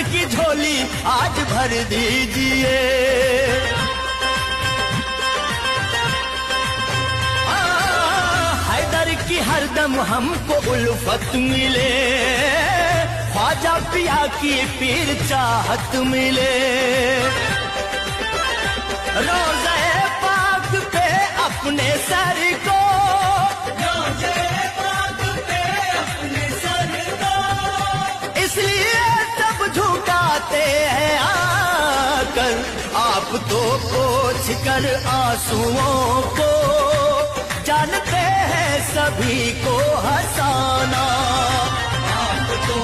की झोली आज भर दीजिए। हैदर की हरदम हमको उल्फत मिले, ख्वाजा पिया की पीर चाहत मिले। रोज़े पाक पे अपने सर को, रोज़े पाक पे अपने सर को, इसलिए सब झुकाते हैं आकर। आप तो पोंछ कर आंसुओं को जानते हैं सभी को हंसाना। आप तो